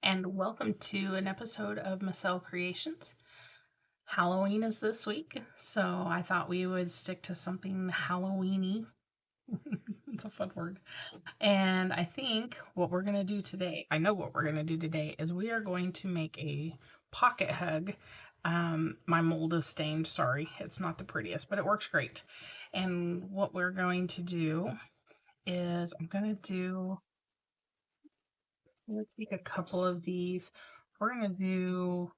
and welcome to an episode of Marcel Creations. Halloween is this week, so I thought we would stick to something Halloweeny. It's a fun word. And I think what we're going to do today, I know what we're going to do today, is we are going to make a pocket hug. My mold is stained, sorry, it's not the prettiest, but it works great. And what we're going to do is let's make a couple of these. We're going to do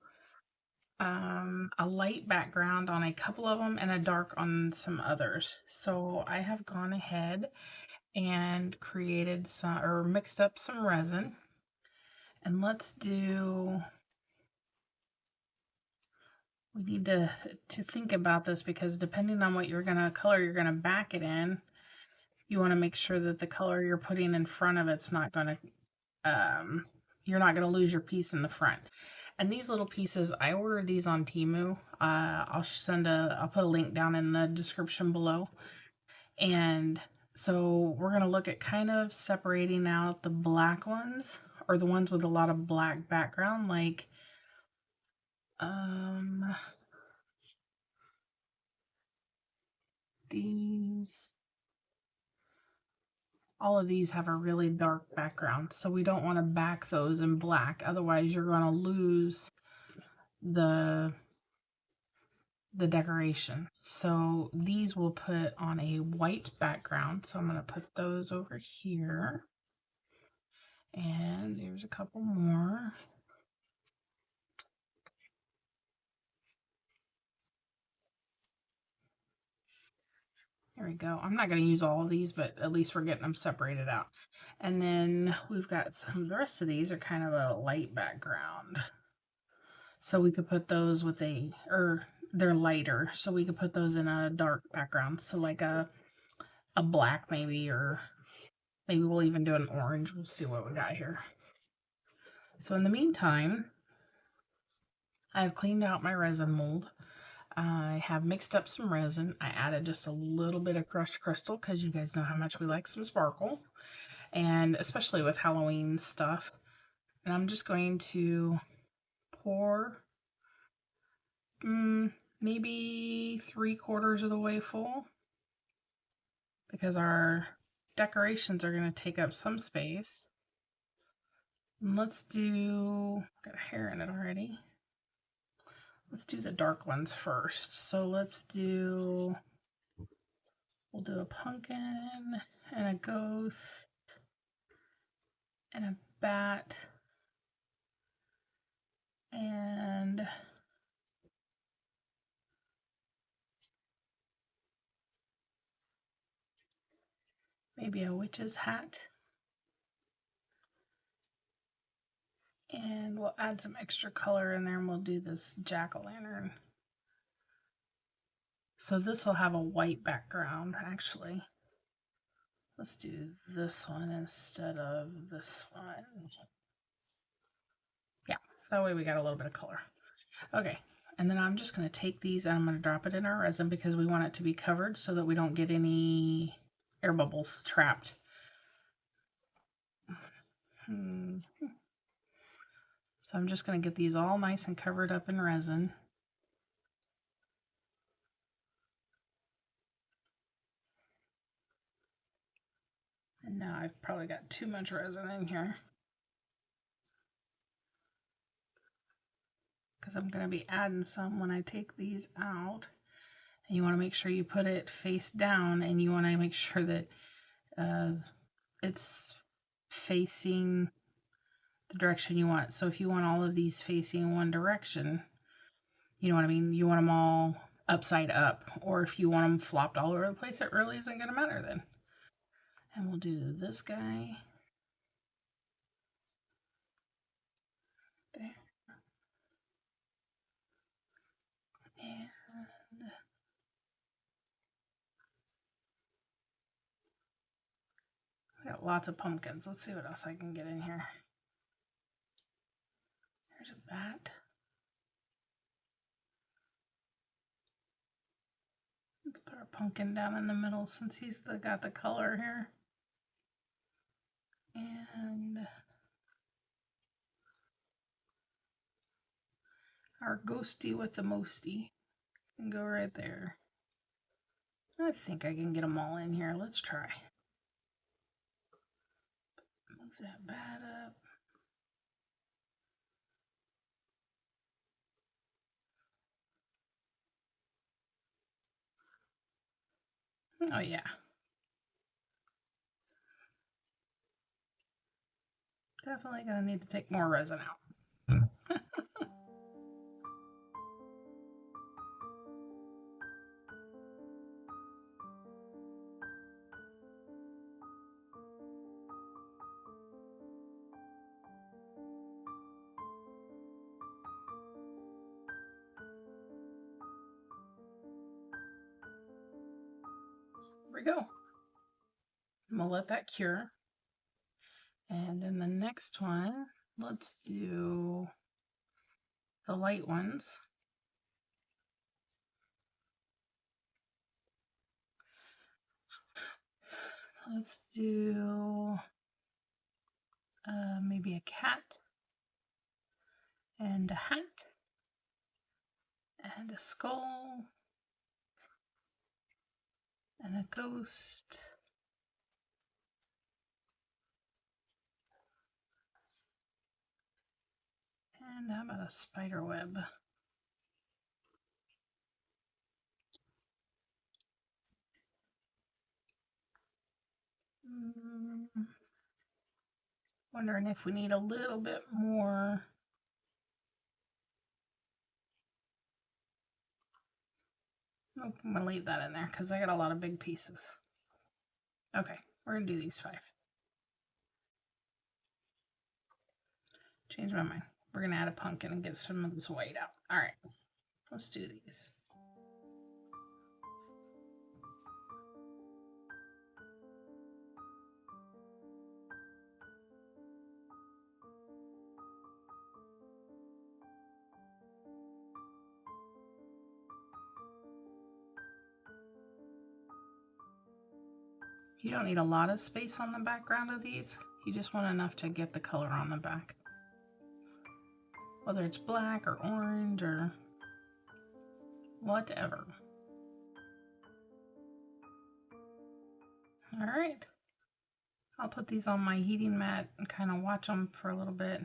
a light background on a couple of them and a dark on some others. So I have gone ahead and created some, or mixed up some resin. And we need to think about this, because depending on what color you're gonna back it in, you want to make sure that the color you're putting in front of it's not gonna, you're not gonna lose your piece in the front. And these little pieces, I ordered these on Temu. I'll put a link down in the description below. And so we're going to look at kind of separating out the black ones, or the ones with a lot of black background, like these. All of these have a really dark background, so we don't want to back those in black. Otherwise, you're going to lose the decoration. So these we'll put on a white background. So I'm going to put those over here. And there's a couple more. There we go. I'm not going to use all of these, but at least we're getting them separated out. And then we've got the rest of these are kind of a light background. So we could put those with they're lighter, so we could put those in a dark background. So like a black maybe, or maybe we'll even do an orange. We'll see what we got here. So in the meantime, I've cleaned out my resin mold. I have mixed up some resin. I added just a little bit of crushed crystal, because you guys know how much we like some sparkle, and especially with Halloween stuff. And I'm just going to pour maybe 3/4 of the way full, because our decorations are going to take up some space. And got a hair in it already. Let's do the dark ones first. So we'll do a pumpkin and a ghost and a bat and maybe a witch's hat. And we'll add some extra color in there, and we'll do this jack-o'-lantern. So this will have a white background, actually. Let's do this one instead of this one. Yeah, that way we got a little bit of color. Okay, and then I'm just going to take these and I'm going to drop it in our resin, because we want it to be covered so that we don't get any air bubbles trapped. So I'm just going to get these all nice and covered up in resin. And now I've probably got too much resin in here, because I'm going to be adding some when I take these out. And you want to make sure you put it face down, and you want to make sure that it's facing the direction you want. So if you want all of these facing one direction, you know what I mean? You want them all upside up. Or if you want them flopped all over the place, it really isn't going to matter then. And we'll do this guy. There. And I got lots of pumpkins. Let's see what else I can get in here. There's a bat. Let's put our pumpkin down in the middle, since he's got the color here. And Our ghosty with the mosty can go right there. I think I can get them all in here. Let's try. Move that bat up. Oh yeah. Definitely gonna need to take more resin out. Here we go. I'm gonna let that cure. And then the next one, let's do the light ones. Let's do maybe a cat and a hat and a skull and a ghost. And how about a spider web? Wondering if we need a little bit more. Nope, I'm gonna leave that in there because I got a lot of big pieces. Okay, we're gonna do these 5. Change my mind. We're gonna add a pumpkin and get some of this white out. All right, let's do these. You don't need a lot of space on the background of these. You just want enough to get the color on the back. Whether it's black or orange or whatever. All right. I'll put these on my heating mat and kind of watch them for a little bit.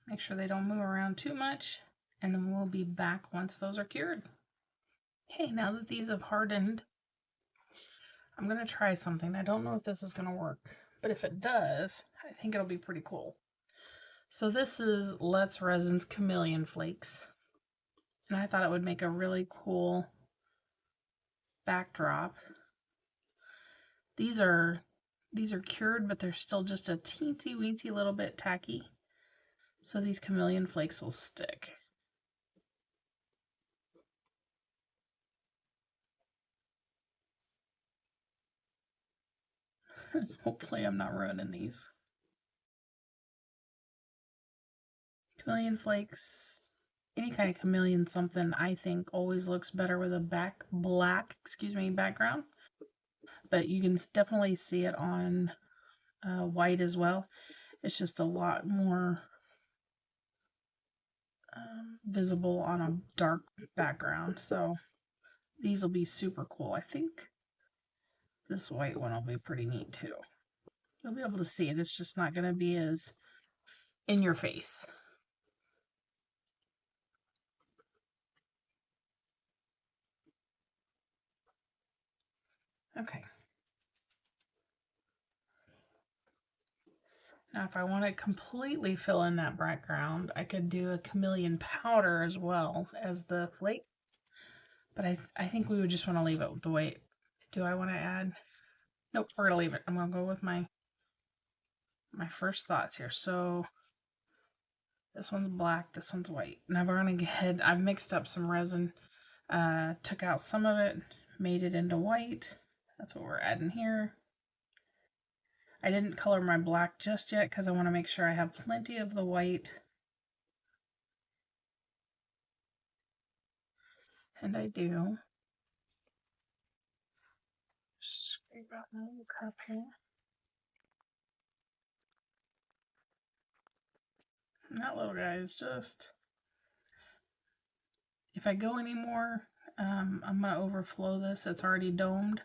Make sure they don't move around too much, and then we'll be back once those are cured. Okay, now that these have hardened, I'm going to try something. I don't know if this is going to work, but if it does, I think it'll be pretty cool. So this is Let's Resin's Chameleon Flakes, and I thought it would make a really cool backdrop. These are cured, but they're still just a teensy weensy little bit tacky. So these chameleon flakes will stick. Hopefully I'm not ruining these. Chameleon flakes, any kind of chameleon something, I think always looks better with a black background. But you can definitely see it on white as well. It's just a lot more visible on a dark background. So these will be super cool. I think this white one will be pretty neat too. You'll be able to see it. It's just not going to be as in your face. Okay. Now if I want to completely fill in that background, I could do a chameleon powder as well as the flake. But I think we would just want to leave it the way. Do I want to add? Nope, we're going to leave it. I'm going to go with my first thoughts here. So this one's black, this one's white. And I've already I've mixed up some resin, took out some of it, made it into white. That's what we're adding here. I didn't color my black just yet because I want to make sure I have plenty of the white. And I do. Scrape out my little cup here. And that little guy is just, if I go anymore, I'm going to overflow this. It's already domed.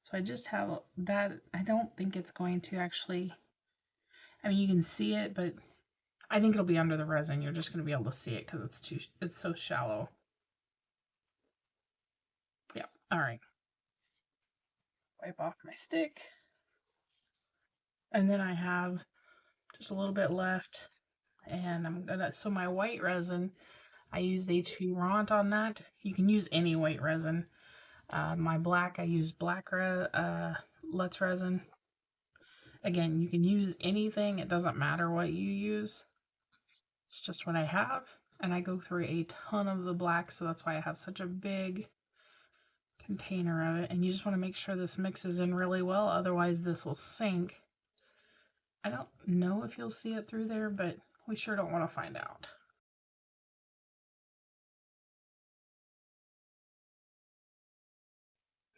So I just have that. I don't think it's going to actually, I mean, you can see it, but I think it'll be under the resin. You're just going to be able to see it because it's so shallow. Yeah. All right. Wipe off my stick. And then I have just a little bit left. And I'm gonna, so my white resin, I used HP Ront on that. You can use any white resin. My black, I used Let's resin. Again, you can use anything. It doesn't matter what you use. It's just what I have. And I go through a ton of the black, so that's why I have such a big container of it. And you just want to make sure this mixes in really well, otherwise this will sink. I don't know if you'll see it through there, but we sure don't want to find out.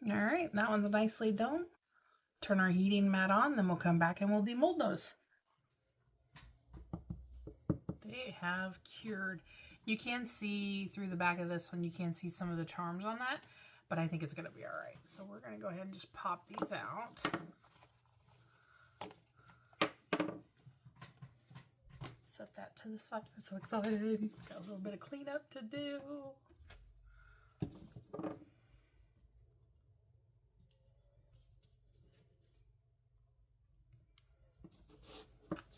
All right, that one's nicely done. Turn our heating mat on, then we'll come back and we'll demold those. They have cured. You can see through the back of this one, you can see some of the charms on that, but I think it's going to be all right. So we're going to go ahead and just pop these out. Set that to the side. I'm so excited. Got a little bit of cleanup to do.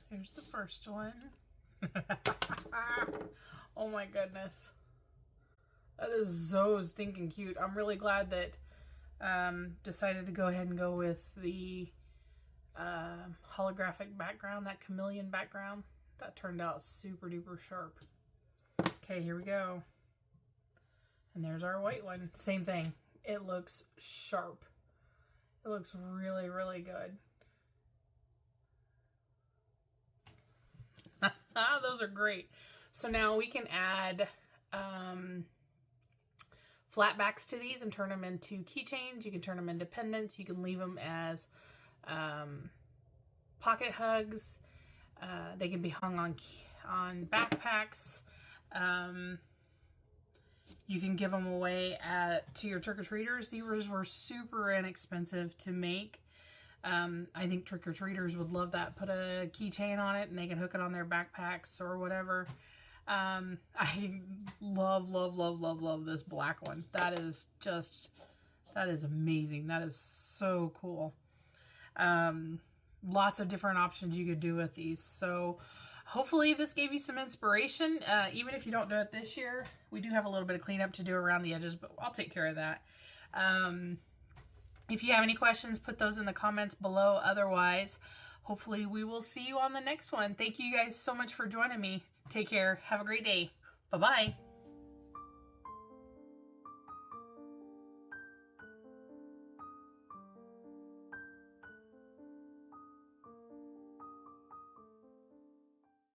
Here's the first one. Oh my goodness. That is so stinking cute. I'm really glad that decided to go ahead and go with the holographic background, that chameleon background. That turned out super duper sharp. Okay, here we go. And there's our white one. Same thing. It looks sharp. It looks really, really good. Those are great. So now we can add flat backs to these and turn them into keychains. You can turn them into pendants. You can leave them as pocket hugs. They can be hung on backpacks. You can give them away to your trick-or-treaters. These were super inexpensive to make. I think trick-or-treaters would love that. Put a keychain on it and they can hook it on their backpacks or whatever. I love, love, love, love, love this black one. That is amazing. That is so cool. Lots of different options you could do with these. So hopefully this gave you some inspiration. Even if you don't do it this year, we do have a little bit of cleanup to do around the edges, but I'll take care of that. If you have any questions, put those in the comments below. Otherwise, hopefully we will see you on the next one. Thank you guys so much for joining me. Take care. Have a great day. Bye-bye.